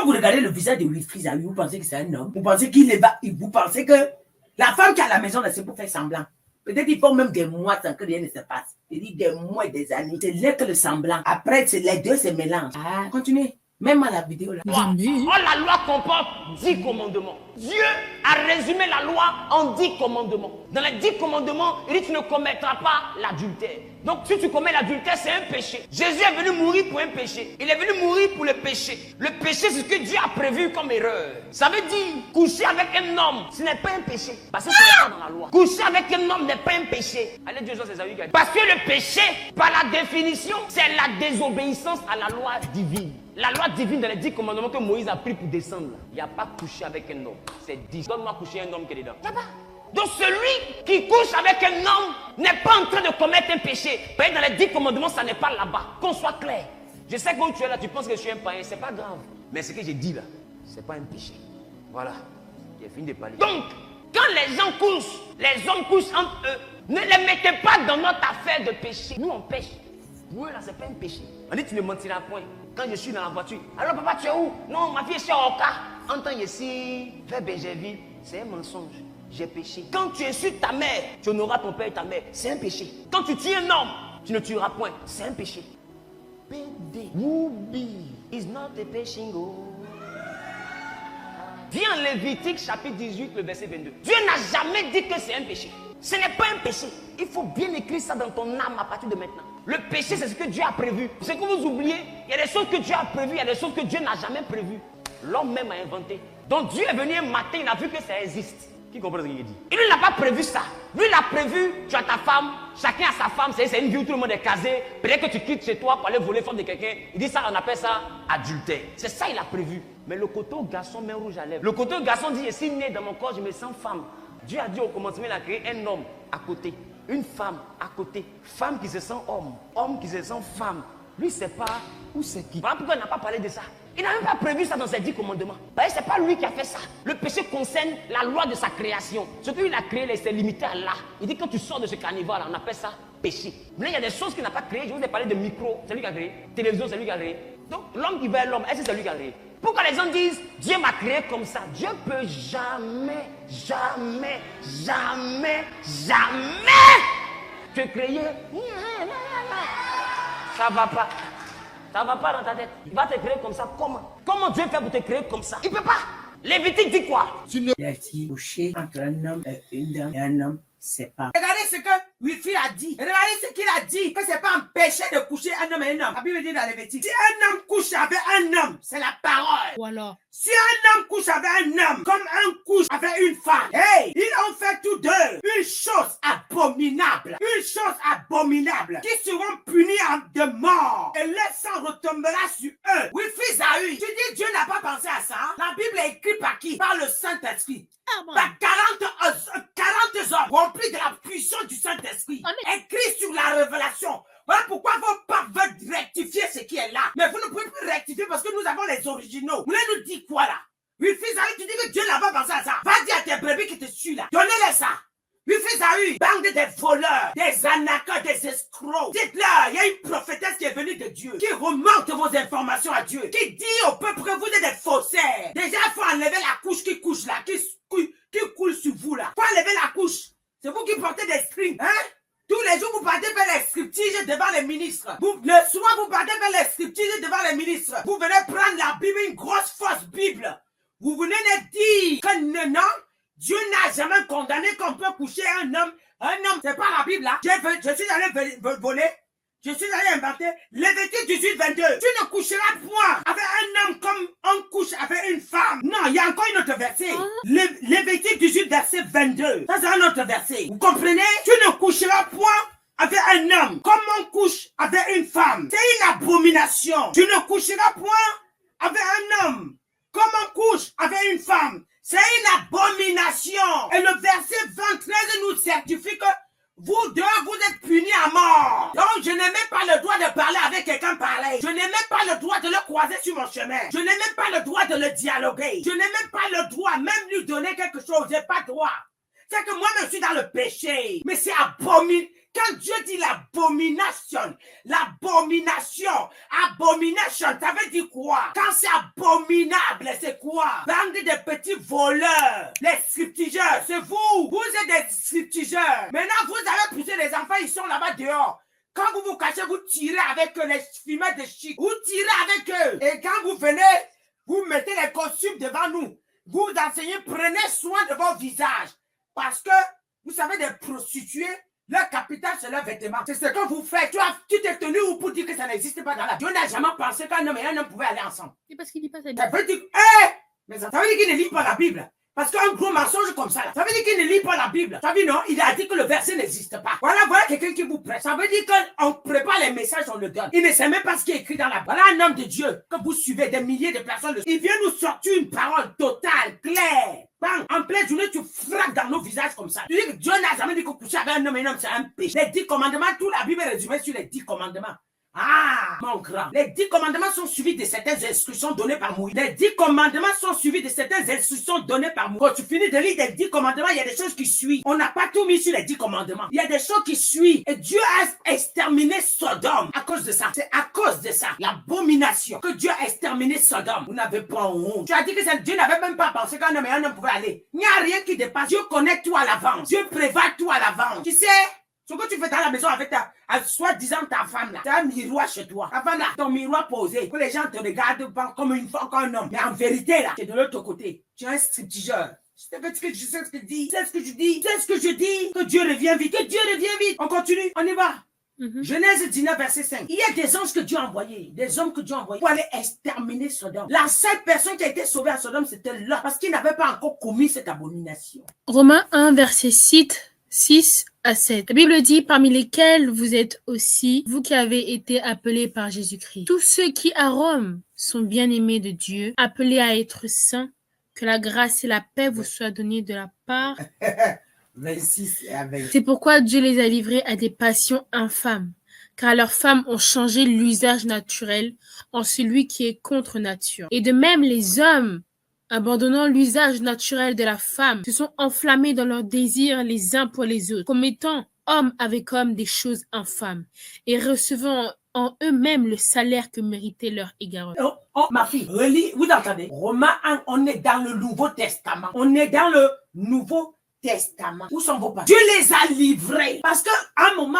vous regardez le visage de Wilfried Zawi, vous pensez que c'est un homme. Vous pensez qu'il est bas. Vous pensez que la femme qui est à la maison, c'est pour faire semblant. Peut-être qu'il faut même des mois sans que rien ne se passe. Il dit des mois et des années. C'est là que le semblant. Après, les deux se mélangent. Ah, continuez. Même à la vidéo là. Oh, la loi comporte 10 commandements. Dieu a résumé la loi en 10 commandements. Dans les 10 commandements, il dit tu ne commettras pas l'adultère. Donc si tu commets l'adultère, c'est un péché. Jésus est venu mourir pour un péché. Il est venu mourir pour le péché. Le péché, c'est ce que Dieu a prévu comme erreur. Ça veut dire coucher avec un homme, ce n'est pas un péché. Parce que ce n'est pas dans la loi. Coucher avec un homme n'est pas un péché. Allez, Dieu, ses amis. Parce que le péché, par la définition, c'est la désobéissance à la loi divine. La loi divine dans les 10 commandements que Moïse a pris pour descendre, il n'y a pas couché avec un homme. C'est 10. Donne-moi coucher un homme qui est dedans. Il n'y a pas. Donc celui qui couche avec un homme n'est pas en train de commettre un péché. Parce que dans les 10 commandements, ça n'est pas là-bas. Qu'on soit clair. Je sais que quand tu es là, tu penses que je suis un païen. C'est pas grave. Mais ce que j'ai dit là, c'est pas un péché. Voilà. J'ai fini de parler. Donc, quand les gens couchent, les hommes couchent entre eux, ne les mettez pas dans notre affaire de péché. Nous, on pêche. Pour eux, là, c'est pas un péché. On dit, tu ne mentiras point. Quand je suis dans la voiture, alors papa, tu es où? Non, ma fille est chez Oka. Entends ici, vers Benjerville, c'est un mensonge. J'ai péché. Quand tu insultes ta mère, tu honoreras ton père et ta mère. C'est un péché. Quand tu tues un homme, tu ne tueras point. C'est un péché. PD. Woubi. Is not a péchingo. Viens en Lévitique chapitre 18, le verset 22. Dieu n'a jamais dit que c'est un péché. Ce n'est pas un péché. Il faut bien écrire ça dans ton âme à partir de maintenant. Le péché, c'est ce que Dieu a prévu. C'est que vous oubliez, il y a des choses que Dieu a prévues, il y a des choses que Dieu n'a jamais prévues. L'homme même a inventé. Donc Dieu est venu un matin, il a vu que ça existe. Qui comprend ce qu'il dit? Il n'a pas prévu ça. Lui, il a prévu, tu as ta femme, chacun a sa femme, c'est une vie où tout le monde est casé. Peut-être que tu quittes chez toi pour aller voler la femme de quelqu'un. Il dit ça, on appelle ça adultère. C'est ça, il a prévu. Mais le coteau garçon met rouge à lèvres. Le coteau garçon dit, je suis né dans mon corps, je me sens femme. Dieu a dit au commencement, il a créé un homme à côté, une femme à côté, femme qui se sent homme, homme qui se sent femme. Lui, il ne sait pas où c'est qui. Voilà pourquoi il n'a pas parlé de ça. Il n'a même pas prévu ça dans ses 10 commandements. Ce n'est pas lui qui a fait ça. Le péché concerne la loi de sa création. Ce qu'il a créé, il s'est limité à là. Il dit que quand tu sors de ce carnivore-là, on appelle ça péché. Mais il y a des choses qu'il n'a pas créées. Je vous ai parlé de micro, c'est lui qui a créé. Télévision, c'est lui qui a créé. Donc, l'homme qui veut l'homme, est-ce que c'est lui qui a créé? Pourquoi les gens disent Dieu m'a créé comme ça? Dieu peut jamais te créer. Ça va pas. Ça va pas dans ta tête. Il va te créer comme ça. Comment Dieu fait pour te créer comme ça? Il peut pas. Lévitique dit quoi? Il a dit coucher entre un homme et une dame et un homme, c'est pas. Regardez ce que Wilfried a dit. Regardez ce qu'il a dit. Que c'est pas un péché de coucher un homme et un homme. La Bible dit dans Lévitique. Si un homme couche avec un homme, c'est la parole. Voilà. Si un homme couche avec un homme, comme un couche avec une femme, hey, ils ont fait tous deux une chose abominable. Une chose abominable. Qui seront punis de mort. Et leur sang retombera sur eux. Wilfried Zawi, tu dis Dieu n'a pas pensé à ça. La Bible est écrite par qui? Par le Saint-Esprit. Par 40 hommes remplis de la puissance du Saint-Esprit. Écrit sur la révélation. Voilà pourquoi vos papes veulent rectifier ce qui est là. Mais vous ne pouvez plus rectifier parce que nous avons les originaux. Vous voulez nous dire quoi là? Wilfried Zawi, tu dis que Dieu n'a pas pensé à ça. Va dire à tes brebis qui te suivent là. Donnez-les ça. Wilfried Zawi, bande des voleurs, des anakas, des escrocs. Dites-leur, il y a une prophétesse qui est venue de Dieu, qui remonte vos informations à Dieu, qui dit au peuple que vous êtes des faussaires. Déjà, il faut enlever la couche qui couche là, qui coule sur vous là. Il faut enlever la couche. C'est vous qui portez des strings, hein? Tous les jours, vous partez faire les scriptiges devant les ministres. Le soir, vous partez faire les scriptiges devant les ministres. Vous venez prendre la Bible, une grosse fausse Bible. Vous venez de dire que non, Dieu n'a jamais condamné qu'on peut coucher un homme. Un homme, c'est pas la Bible là. Je suis allé voler. Je suis allé inventer Lévitique 18, 22. Tu ne coucheras point avec un homme comme on couche avec une femme. Non, il y a encore une autre verset. Lévitique 18, verset 22. Ça, c'est un autre verset. Vous comprenez? Tu ne coucheras point avec un homme comme on couche avec une femme. C'est une abomination. Tu ne coucheras point avec un homme comme on couche avec une femme. C'est une abomination. Et le verset 23 nous certifie que vous deux, vous êtes punis à mort. Donc, je n'ai même pas le droit de parler avec quelqu'un pareil. Je n'ai même pas le droit de le croiser sur mon chemin. Je n'ai même pas le droit de le dialoguer. Je n'ai même pas le droit, même lui donner quelque chose. Je n'ai pas le droit. C'est que moi, je suis dans le péché. Mais c'est abominable. Quand Dieu dit l'abomination, abomination, ça veut dire quoi? Quand c'est abominable, c'est quoi? Bande de petits voleurs, les scriptigeurs, c'est vous. Vous êtes des scriptigeurs. Maintenant, vous avez poussé les enfants, ils sont là-bas dehors. Quand vous vous cachez, vous tirez avec les fumées de chic. Vous tirez avec eux. Et quand vous venez, vous mettez les costumes devant nous. Vous enseignez, prenez soin de vos visages. Parce que, vous savez, des prostituées, leur capital, c'est leur vêtement. C'est ce que vous faites. Tu t'es tenu ou pour dire que ça n'existe pas dans la vie. Dieu n'a jamais pensé qu'un homme et un homme pouvaient aller ensemble. C'est parce qu'il dit pas ça. Ça veut dire, mais ça veut dire qu'il ne lit pas la Bible. Parce qu'un gros mensonge comme ça, ça veut dire qu'il ne lit pas la Bible. Ça veut dire non, il a dit que le verset n'existe pas. Voilà quelqu'un qui vous prête. Ça veut dire qu'on prépare les messages, on le donne. Il ne sait même pas ce qui est écrit dans la Bible. Voilà un homme de Dieu que vous suivez, des milliers de personnes. Il vient nous sortir une parole totale, claire. Bang, en pleine journée, tu frappes dans nos visages comme ça. Tu dis que Dieu n'a jamais dit que coucher avec un homme et un homme, c'est un péché. Les 10 commandements, toute la Bible est résumée sur les 10 commandements. Ah, mon grand. Les 10 commandements sont suivis de certaines instructions données par Moïse. Les 10 commandements sont suivis de certaines instructions données par Moïse. Quand tu finis de lire les 10 commandements, il y a des choses qui suivent. On n'a pas tout mis sur les 10 commandements. Il y a des choses qui suivent. Et Dieu a exterminé Sodome à cause de ça. C'est à cause de ça, l'abomination, que Dieu a exterminé Sodome. Vous n'avez pas honte. Tu as dit que Dieu n'avait même pas pensé qu'un homme et un homme pouvaient aller. Il n'y a rien qui dépasse. Dieu connaît tout à l'avance. Dieu prévoit tout à l'avance. Tu sais, ce que tu fais dans la maison avec soi-disant ta femme là, tu as un miroir chez toi. Avant là, ton miroir posé, que les gens te regardent pas comme une femme, comme un homme. Mais en vérité là, tu es de l'autre côté. Tu es un stripteaseur. Je sais ce que je dis, c'est ce que je dis, c'est ce que je dis. Que Dieu revient vite, que Dieu revient vite. On continue, on y va. Genèse 19, verset 5. Il y a des anges que Dieu a envoyés, des hommes que Dieu a envoyés pour aller exterminer Sodome. La seule personne qui a été sauvée à Sodome, c'était Lot, parce qu'il n'avait pas encore commis cette abomination. Romains 1, verset 6 à 7. La Bible dit, parmi lesquels vous êtes aussi, vous qui avez été appelés par Jésus-Christ. Tous ceux qui à Rome sont bien-aimés de Dieu, appelés à être saints, que la grâce et la paix vous soient données de la part. 26 et 20. C'est pourquoi Dieu les a livrés à des passions infâmes, car leurs femmes ont changé l'usage naturel en celui qui est contre nature. Et de même, les hommes, abandonnant l'usage naturel de la femme, se sont enflammés dans leurs désirs les uns pour les autres, commettant homme avec homme des choses infâmes, et recevant en eux-mêmes le salaire que méritait leur égarement. Oh, ma fille, relis, vous entendez? Romains 1, on est dans le Nouveau Testament. On est dans le Nouveau Testament. Où sont vos parents? Dieu les a livrés. Parce qu'à un moment,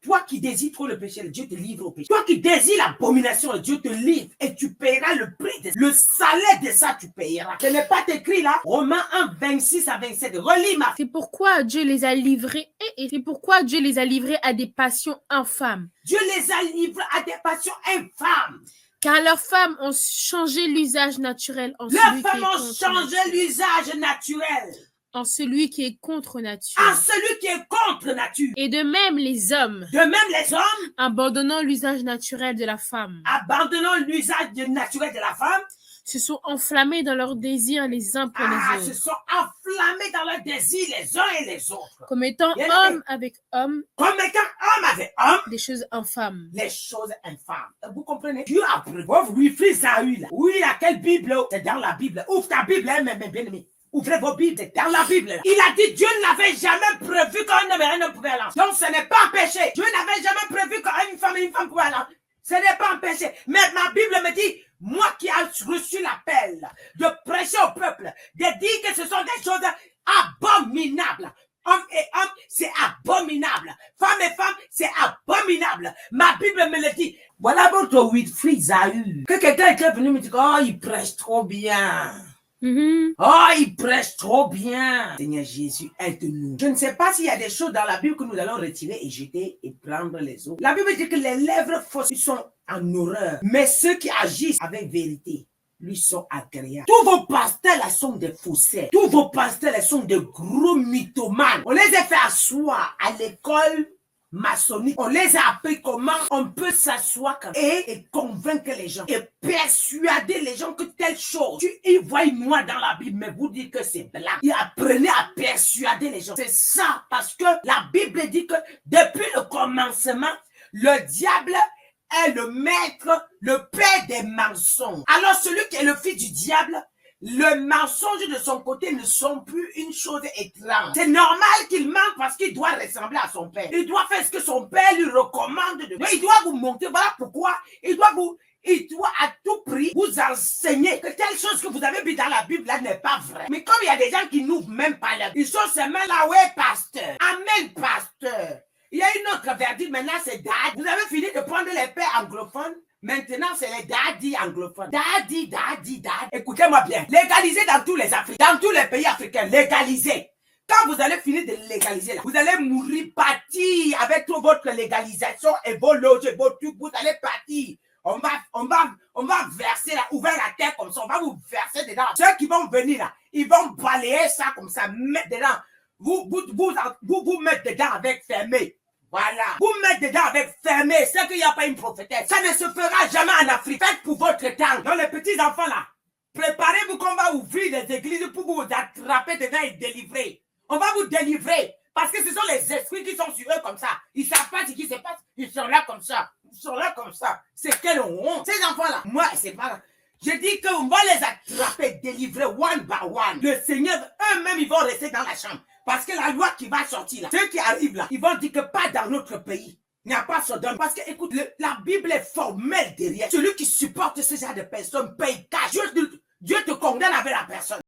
toi qui désires trop le péché, Dieu te livre au péché. Toi qui désires l'abomination, Dieu te livre et tu paieras le prix de ça. Le salaire de ça, tu payeras. Ce n'est pas écrit là. Romains 1, 26 à 27. Relis ma fille. C'est pourquoi Dieu les a livrés et c'est pourquoi Dieu les a livrés à des passions infâmes. Dieu les a livrés à des passions infâmes. Car leurs femmes ont changé l'usage naturel en Leurs femmes ont changé l'usage naturel. En celui qui est contre nature. En celui qui est contre nature. Et de même les hommes. De même les hommes. Abandonnant l'usage naturel de la femme. Abandonnant l'usage naturel de la femme. Se sont enflammés dans leurs désirs les uns pour les autres. Se sont enflammés dans leurs désirs les uns et les autres. Commettant homme avec homme. Commettant homme avec homme. Des choses infâmes. Les choses infâmes. Vous comprenez? Dieu a prévu. Oui, fils Saül là. Oui, laquelle Bible? C'est dans la Bible. Ouvre ta Bible, hein, mes bien-aimés. Ouvrez vos Bibles, c'est dans la Bible. Là. Il a dit Dieu n'avait jamais prévu qu'un homme et un homme pouvaient aller. Donc ce n'est pas un péché. Dieu n'avait jamais prévu qu'une femme et une femme pouvaient aller. Ce n'est pas un péché. Mais ma Bible me dit, moi qui ai reçu l'appel de prêcher au peuple, de dire que ce sont des choses abominables. Homme et homme, c'est abominable. Femme et femme, c'est abominable. Ma Bible me le dit. Voilà votre Wilfried Zahu. Que quelqu'un était venu me dire, oh, il prêche trop bien. Oh, il prêche trop bien. Seigneur Jésus, aide-nous. Je ne sais pas s'il y a des choses dans la Bible que nous allons retirer et jeter et prendre les autres. La Bible dit que les lèvres fausses sont en horreur, mais ceux qui agissent avec vérité lui sont agréables. Tous vos pasteurs là sont des faussaires. Tous vos pasteurs là sont de gros mythomanes. On les a fait asseoir à l'école maçonnique. On les a appris comment on peut s'asseoir et convaincre les gens et persuader les gens que telle chose. Ils voient noir dans la Bible, mais vous dites que c'est blanc. Ils apprenaient à persuader les gens. C'est ça, parce que la Bible dit que depuis le commencement, le diable est le maître, le père des mensonges. Alors celui qui est le fils du diable le mensonge de son côté ne sont plus une chose étrange. C'est normal qu'il mente parce qu'il doit ressembler à son père. Il doit faire ce que son père lui recommande de faire. Il doit vous montrer, voilà pourquoi il doit à tout prix vous enseigner que telle chose que vous avez vu dans la Bible là n'est pas vraie. Mais comme il y a des gens qui n'ouvrent même pas la Bible, ils sont seulement là, ouais, pasteur. Amen, pasteur. Il y a une autre verdict, maintenant c'est dad. Vous avez fini de prendre les pères anglophones. Maintenant, c'est les daddy anglophones. Daddy. Écoutez-moi bien. Légalisez dans tous les Africains, dans tous les pays africains. Légalisez. Quand vous allez finir de légaliser, là, vous allez mourir partir avec toute votre légalisation et vos loges, vos trucs. Vous allez partir. On va verser là, ouvrir la terre comme ça. On va vous verser dedans. Ceux qui vont venir là, ils vont balayer ça comme ça, mettre dedans. Vous mettre dedans avec fermé. Voilà. Vous mettez dedans avec fermé. C'est qu'il n'y a pas une prophétesse. Ça ne se fera jamais en Afrique. Faites pour votre temps. Dans les petits enfants là, préparez-vous qu'on va ouvrir les églises pour vous attraper dedans et délivrer. On va vous délivrer. Parce que ce sont les esprits qui sont sur eux comme ça. Ils ne savent pas ce qui se passe. Ils sont là comme ça. Ils sont là comme ça. C'est quelle honte. Ces enfants-là, moi, c'est pas là. Je dis qu'on va les attraper, délivrer one by one. Le Seigneur, eux-mêmes, ils vont rester dans la chambre. Parce que la loi qui va sortir là, ceux qui arrivent là, ils vont dire que pas dans notre pays. Il n'y a pas Sodome. Parce que, écoute, la Bible est formelle derrière. Celui qui supporte ce genre de personnes paye cash. Dieu te condamne avec la personne.